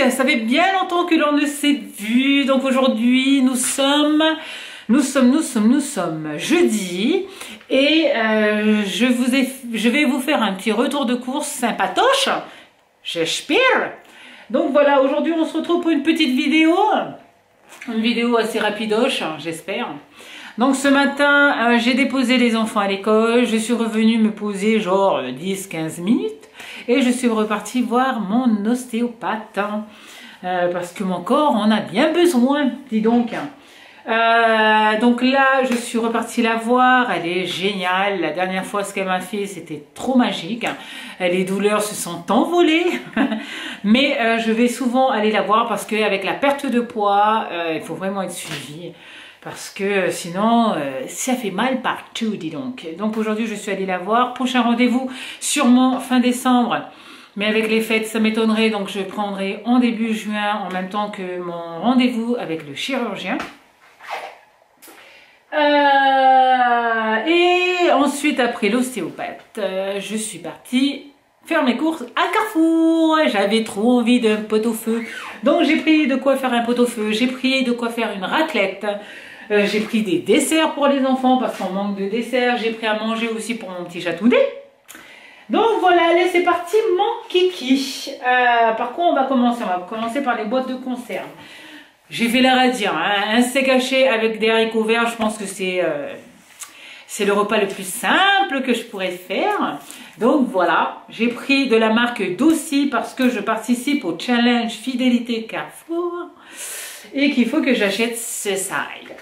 ça fait bien longtemps que l'on ne s'est vu. Donc aujourd'hui, nous sommes jeudi et je vais vous faire un petit retour de course sympatoche, j'espère. Donc voilà, aujourd'hui on se retrouve pour une petite vidéo, assez rapidoche, j'espère. Donc ce matin, j'ai déposé les enfants à l'école, je suis revenue me poser genre 10-15 minutes et je suis repartie voir mon ostéopathe parce que mon corps en a bien besoin, dis donc. Donc là, je suis repartie la voir, elle est géniale. La dernière fois, ce qu'elle m'a fait, c'était trop magique. Les douleurs se sont envolées, mais je vais souvent aller la voir parce qu'avec la perte de poids, il faut vraiment être suivi. Parce que sinon, ça fait mal partout, dis donc. Donc aujourd'hui, je suis allée la voir. Prochain rendez-vous, sûrement fin décembre. Mais avec les fêtes, ça m'étonnerait. Donc je prendrai en début juin, en même temps que mon rendez-vous avec le chirurgien. Et ensuite, après l'ostéopathe, je suis partie faire mes courses à Carrefour. J'avais trop envie d'un pot-au-feu. Donc j'ai pris de quoi faire un pot-au-feu. J'ai pris de quoi faire une raclette. J'ai pris des desserts pour les enfants parce qu'on manque de desserts. J'ai pris à manger aussi pour mon petit chatounet. Donc voilà, allez, c'est parti mon kiki. Par contre, on va commencer par les boîtes de conserve. J'ai fait la radie, un steak haché avec des haricots verts. Je pense que c'est le repas le plus simple que je pourrais faire. Donc voilà, j'ai pris de la marque Dossi parce que je participe au challenge fidélité Carrefour et qu'il faut que j'achète ce side.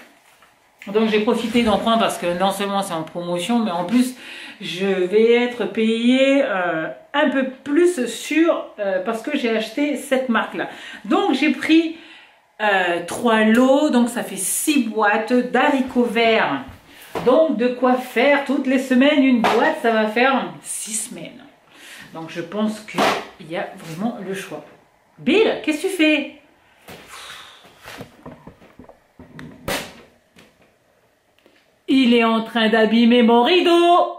Donc j'ai profité d'en prendre parce que non seulement c'est en promotion, mais en plus je vais être payée un peu plus parce que j'ai acheté cette marque là. Donc j'ai pris 3 lots, donc ça fait 6 boîtes d'haricots verts. Donc de quoi faire toutes les semaines une boîte, ça va faire 6 semaines. Donc je pense qu'il y a vraiment le choix. Bill, qu'est-ce que tu fais? Il est en train d'abîmer mon rideau.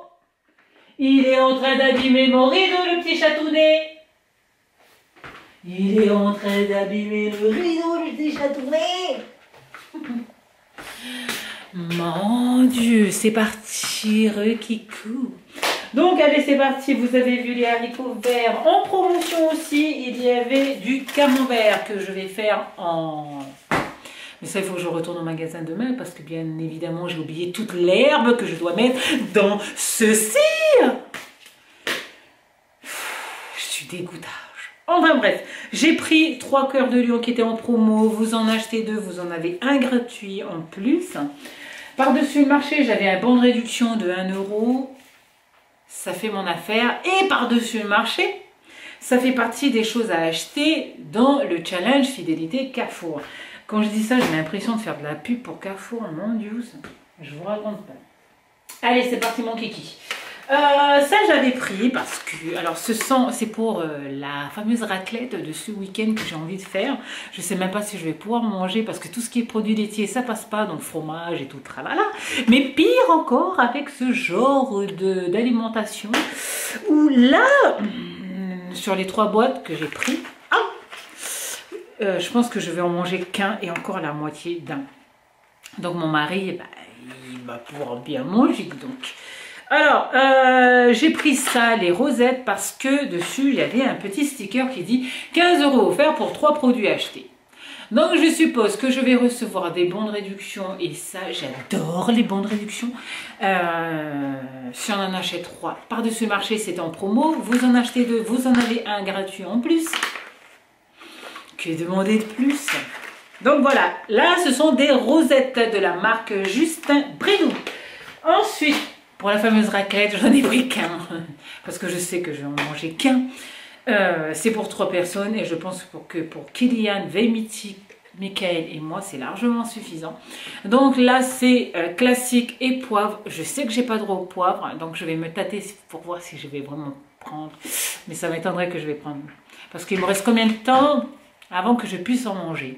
Il est en train d'abîmer mon rideau, le petit chatounet. Il est en train d'abîmer le rideau, le petit chatounet. Mon Dieu, c'est parti, Rekikou. Donc, allez, c'est parti. Vous avez vu les haricots verts. En promotion aussi, il y avait du camembert que je vais faire en... Mais ça, il faut que je retourne au magasin demain parce que, bien évidemment, j'ai oublié toute l'herbe que je dois mettre dans ceci. Je suis dégoûtée. Enfin bref, j'ai pris 3 cœurs de lion qui étaient en promo. Vous en achetez 2, vous en avez un gratuit en plus. Par-dessus le marché, j'avais un bon de réduction de 1 €. Ça fait mon affaire. Et par-dessus le marché, ça fait partie des choses à acheter dans le challenge fidélité Carrefour. Quand je dis ça, j'ai l'impression de faire de la pub pour Carrefour. Mon Dieu, je vous raconte pas. Allez, c'est parti mon kiki. Ça j'avais pris parce que, alors c'est pour la fameuse raclette de ce week-end que j'ai envie de faire. Je sais même pas si je vais pouvoir manger parce que tout ce qui est produits laitiers ça passe pas, donc fromage et tout tralala. Mais pire encore avec ce genre d'alimentation où là, sur les 3 boîtes que j'ai pris, je pense que je vais en manger qu'un et encore la moitié d'un. Donc mon mari, il va pouvoir bien manger donc. Alors, j'ai pris ça, les rosettes, parce que dessus, il y avait un petit sticker qui dit 15 € offerts pour 3 produits achetés. Donc, je suppose que je vais recevoir des bons de réduction, et ça, j'adore les bons de réduction. Si on en achète 3, par-dessus le marché, c'est en promo. Vous en achetez 2, vous en avez un gratuit en plus. Que demander de plus? Donc, voilà. Là, ce sont des rosettes de la marque Justin Bridou. Ensuite, pour la fameuse raclette, j'en ai pris qu'un, parce que je sais que je vais en manger qu'un. C'est pour 3 personnes et je pense que pour Kylian, Veimiti, Michael et moi, c'est largement suffisant. Donc là, c'est classique et poivre. Je sais que j'ai pas droit au poivre, donc je vais me tâter pour voir si je vais vraiment prendre. Mais ça m'étonnerait que je vais prendre. Parce qu'il me reste combien de temps avant que je puisse en manger?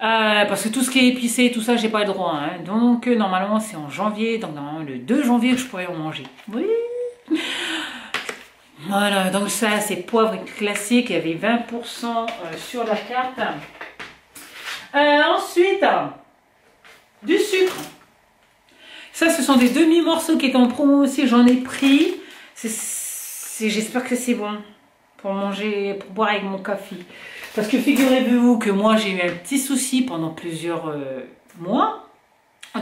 Parce que tout ce qui est épicé, tout ça, j'ai pas le droit. Hein. Donc, normalement, c'est en janvier. Donc, normalement, le 2 janvier, je pourrais en manger. Oui. Voilà, donc ça c'est poivre classique, il y avait 20% sur la carte. Ensuite, du sucre. Ça, ce sont des demi-morceaux qui étaient en promo aussi, j'en ai pris. J'espère que c'est bon pour manger, pour boire avec mon café. Parce que figurez-vous que moi, j'ai eu un petit souci pendant plusieurs mois.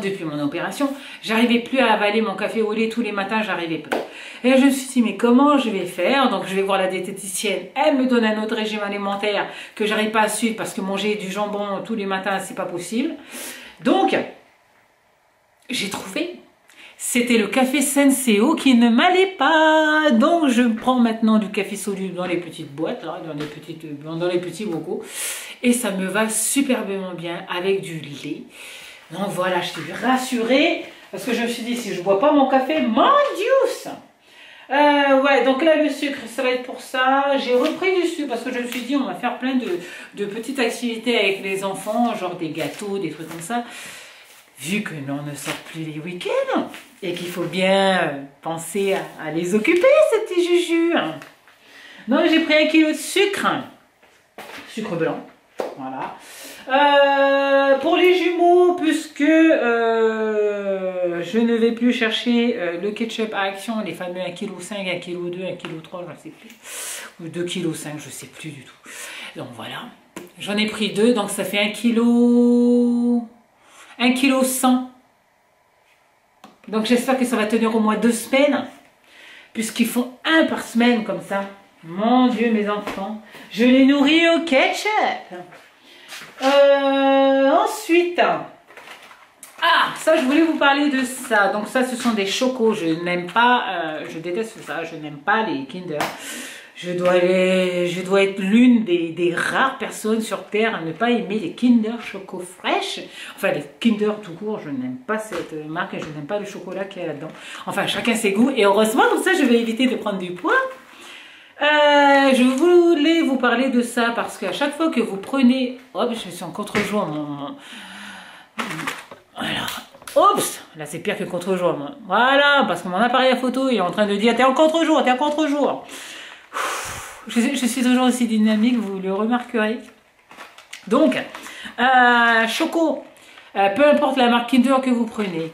Depuis mon opération, j'arrivais plus à avaler mon café au lait tous les matins, j'arrivais plus. Et je me suis dit, mais comment je vais faire? Donc je vais voir la diététicienne, elle me donne un autre régime alimentaire que j'arrive pas à suivre parce que manger du jambon tous les matins, c'est pas possible. Donc, j'ai trouvé. C'était le café Senseo qui ne m'allait pas. Donc je prends maintenant du café soluble dans les petites boîtes, là, dans les petits bocaux. Et ça me va superbement bien avec du lait. Donc voilà, je suis rassurée parce que je me suis dit, si je ne bois pas mon café, mon Dieu! Ouais, donc là, le sucre, ça va être pour ça. J'ai repris du sucre parce que je me suis dit, on va faire plein de petites activités avec les enfants, genre des gâteaux, des trucs comme ça. Vu que l'on ne sort plus les week-ends et qu'il faut bien penser à les occuper, ces petits jujus. Donc j'ai pris 1 kg de sucre blanc, voilà. Pour les jumeaux, puisque je ne vais plus chercher le ketchup à Action, les fameux 1,5 kg, 1,2 kg, 1,3 kg, je ne sais plus, ou 2,5 kg, je ne sais plus du tout. Donc voilà, j'en ai pris 2, donc ça fait 1 kg, 1,1 kg. Donc j'espère que ça va tenir au moins 2 semaines, puisqu'ils font 1 par semaine comme ça. Mon Dieu, mes enfants, je les nourris au ketchup. Ensuite, ça je voulais vous parler de ça. Donc ça, ce sont des chocos. Je n'aime pas, je déteste ça. Je n'aime pas les Kinder. Je dois être l'une des rares personnes sur Terre à ne pas aimer les Kinder Choco Fresh. Enfin, les Kinder tout court, je n'aime pas cette marque et je n'aime pas le chocolat qu'il y a là-dedans. Enfin, chacun ses goûts. Et heureusement, comme ça, je vais éviter de prendre du poids. Je voulais vous parler de ça parce qu'à chaque fois que vous prenez... Hop, je suis en contre-jour. Alors, oups, là c'est pire que contre-jour. Voilà, parce que mon appareil à photo il est en train de dire t'es en contre-jour, t'es en contre-jour. Je suis toujours aussi dynamique, vous le remarquerez. Donc, Choco, peu importe la marque Kinder que vous prenez,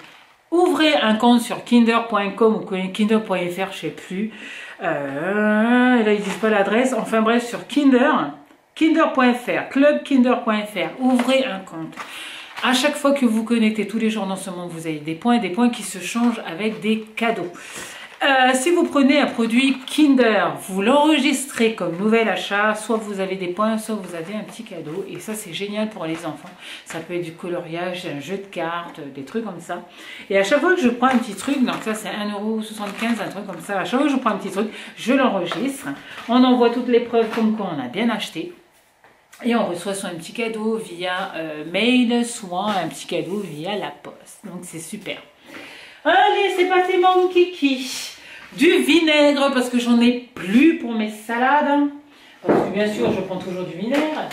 ouvrez un compte sur kinder.com ou kinder.fr, je sais plus. Là, ils disent pas l'adresse. Enfin bref, sur kinder.fr, clubkinder.fr, ouvrez un compte. À chaque fois que vous connectez tous les jours dans ce monde, vous avez des points qui se changent avec des cadeaux. Si vous prenez un produit Kinder, vous l'enregistrez comme nouvel achat, soit vous avez des points, soit vous avez un petit cadeau. Et ça, c'est génial pour les enfants. Ça peut être du coloriage, un jeu de cartes, des trucs comme ça. Et à chaque fois que je prends un petit truc, donc ça c'est 1,75 €, un truc comme ça. À chaque fois que je prends un petit truc, je l'enregistre. On envoie toutes les preuves comme quoi on a bien acheté. Et on reçoit soit un petit cadeau via mail, soit un petit cadeau via la poste. Donc c'est super. Allez, c'est parti mon kiki. Du vinaigre, parce que j'en ai plus pour mes salades. Parce que bien sûr, je prends toujours du vinaigre.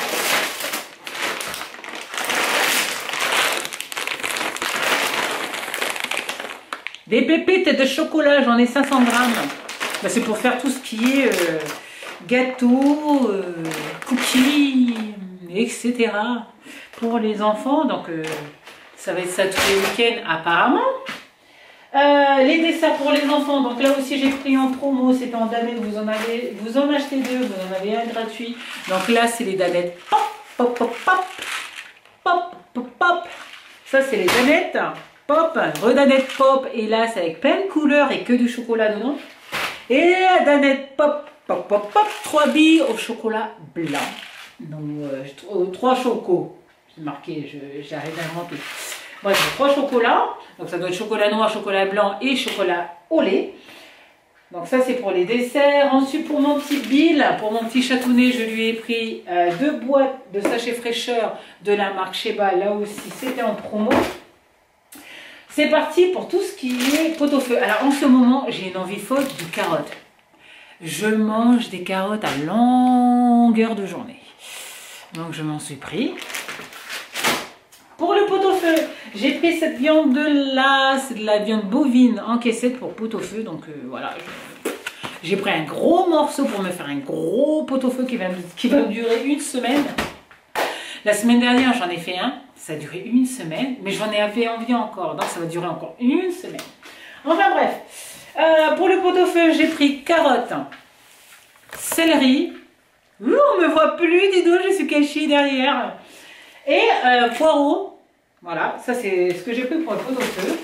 Des pépites de chocolat, j'en ai 500 grammes. Ben, c'est pour faire tout ce qui est gâteau, cookies, etc. pour les enfants. Donc, ça va être ça tous les week-ends apparemment. Les desserts pour les enfants, donc là aussi j'ai pris en promo, c'était en danettes, vous en achetez 2, vous en avez un gratuit. Donc là c'est les danettes pop, pop, pop, pop, pop, pop, pop. Ça c'est les danettes pop, redanettes pop, et là c'est avec plein de couleurs et que du chocolat dedans. Et la danette pop, pop, pop, pop, 3 billes au chocolat blanc. Donc 3 chocos, c'est marqué, j'arrive à inventer. Bref, 3 chocolats, donc ça doit être chocolat noir, chocolat blanc et chocolat au lait. Donc ça c'est pour les desserts. Ensuite pour mon petit Bill, pour mon petit chatounet, je lui ai pris 2 boîtes de sachets fraîcheur de la marque Sheba. Là aussi c'était en promo. C'est parti pour tout ce qui est pot-au-feu. Alors en ce moment j'ai une envie folle de carottes. Je mange des carottes à longueur de journée. Donc je m'en suis pris. Pour le pot-au-feu, j'ai pris cette viande là, c'est de la viande bovine en caissette pour pot-au-feu. Donc voilà, J'ai pris un gros morceau pour me faire un gros pot-au-feu qui va me durer une semaine. La semaine dernière, j'en ai fait un. Ça a duré une semaine. Mais j'en avais envie encore. Donc, ça va durer encore une semaine. Enfin, bref. Pour le pot-au-feu, j'ai pris carottes, céleri. Ouh, on me voit plus, dis donc, je suis cachée derrière. Et poireaux. Voilà, ça c'est ce que j'ai pris pour le pot-au-feu.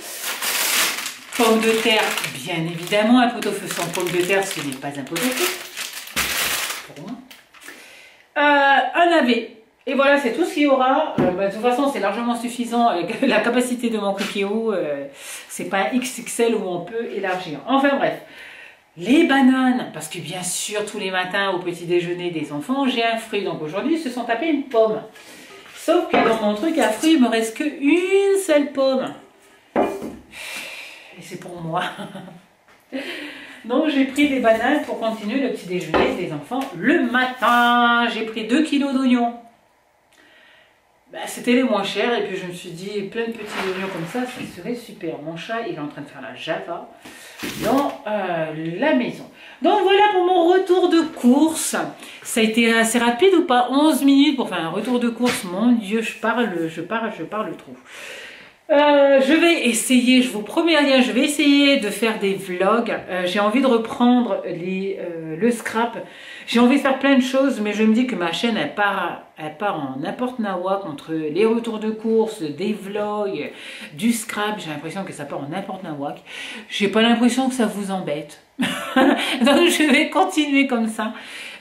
Pommes de terre, bien évidemment, un pot-au-feu sans pommes de terre, ce n'est pas un pot-au-feu. Pour moi. Un navet. Et voilà, c'est tout ce qu'il y aura. De toute façon, c'est largement suffisant avec la capacité de mon cookie-roux. C'est pas un XXL où on peut élargir. Enfin bref. Les bananes, parce que bien sûr, tous les matins au petit déjeuner des enfants, j'ai un fruit. Donc aujourd'hui, ils se sont tapés une pomme. Sauf que dans mon truc à fruits, il me reste qu'une seule pomme. Et c'est pour moi. Donc j'ai pris des bananes pour continuer le petit déjeuner des enfants le matin. J'ai pris 2 kilos d'oignons. C'était les moins chers et puis je me suis dit plein de petits oignons comme ça serait super. Mon chat il est en train de faire la java dans la maison. Donc voilà pour mon retour de course. Ça a été assez rapide ou pas? 11 minutes pour faire un retour de course. Mon Dieu, je parle trop. Je vais essayer, je vous promets rien, je vais essayer de faire des vlogs. J'ai envie de reprendre le scrap. J'ai envie de faire plein de choses, mais je me dis que ma chaîne, elle part en n'importe nawak entre les retours de course, des vlogs, du scrap. J'ai l'impression que ça part en n'importe nawak. J'ai pas l'impression que ça vous embête. Donc je vais continuer comme ça.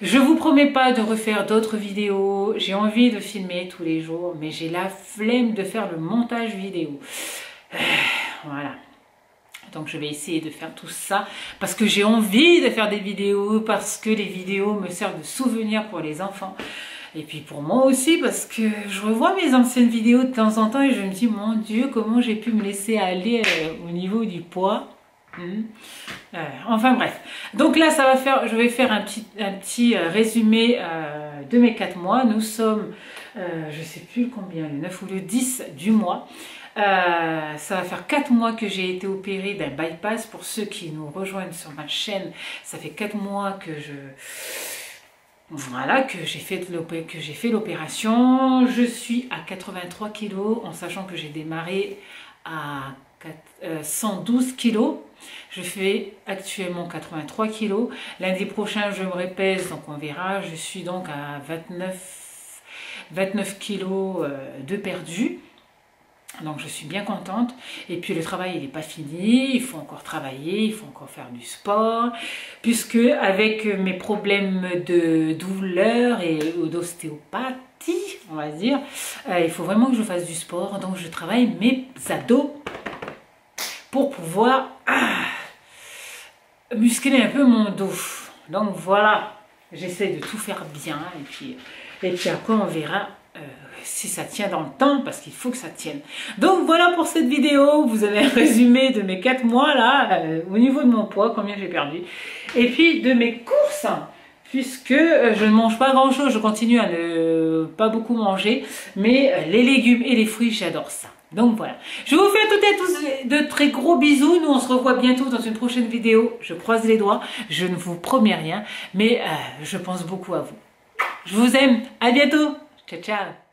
Je vous promets pas de refaire d'autres vidéos. J'ai envie de filmer tous les jours, mais j'ai la flemme de faire le montage vidéo. Voilà. Donc je vais essayer de faire tout ça parce que j'ai envie de faire des vidéos, parce que les vidéos me servent de souvenirs pour les enfants. Et puis pour moi aussi, parce que je revois mes anciennes vidéos de temps en temps et je me dis, mon Dieu, comment j'ai pu me laisser aller au niveau du poids. Enfin bref, donc là ça va faire, je vais faire un petit résumé de mes 4 mois. Nous sommes, je sais plus combien, le 9 ou le 10 du mois. Ça va faire 4 mois que j'ai été opérée d'un bypass. Pour ceux qui nous rejoignent sur ma chaîne, ça fait 4 mois que j'ai fait l'opération. Je suis à 83 kilos en sachant que j'ai démarré à 112 kilos. Je fais actuellement 83 kilos. Lundi prochain, je me repèse, donc on verra. Je suis donc à 29 kilos de perdu. Donc je suis bien contente. Et puis le travail il n'est pas fini, il faut encore travailler, il faut encore faire du sport. Puisque avec mes problèmes de douleur et d'ostéopathie, on va dire, il faut vraiment que je fasse du sport. Donc je travaille mes abdos pour pouvoir muscler un peu mon dos. Donc voilà, j'essaie de tout faire bien. Et puis après on verra si ça tient dans le temps, parce qu'il faut que ça tienne. Donc voilà pour cette vidéo, vous avez un résumé de mes 4 mois là, au niveau de mon poids, combien j'ai perdu, et puis de mes courses, puisque je ne mange pas grand chose, je continue à ne pas beaucoup manger, mais les légumes et les fruits, j'adore ça. Donc voilà, je vous fais à toutes et à tous de très gros bisous, nous on se revoit bientôt dans une prochaine vidéo, je croise les doigts, je ne vous promets rien, mais je pense beaucoup à vous. Je vous aime, à bientôt, ciao ciao.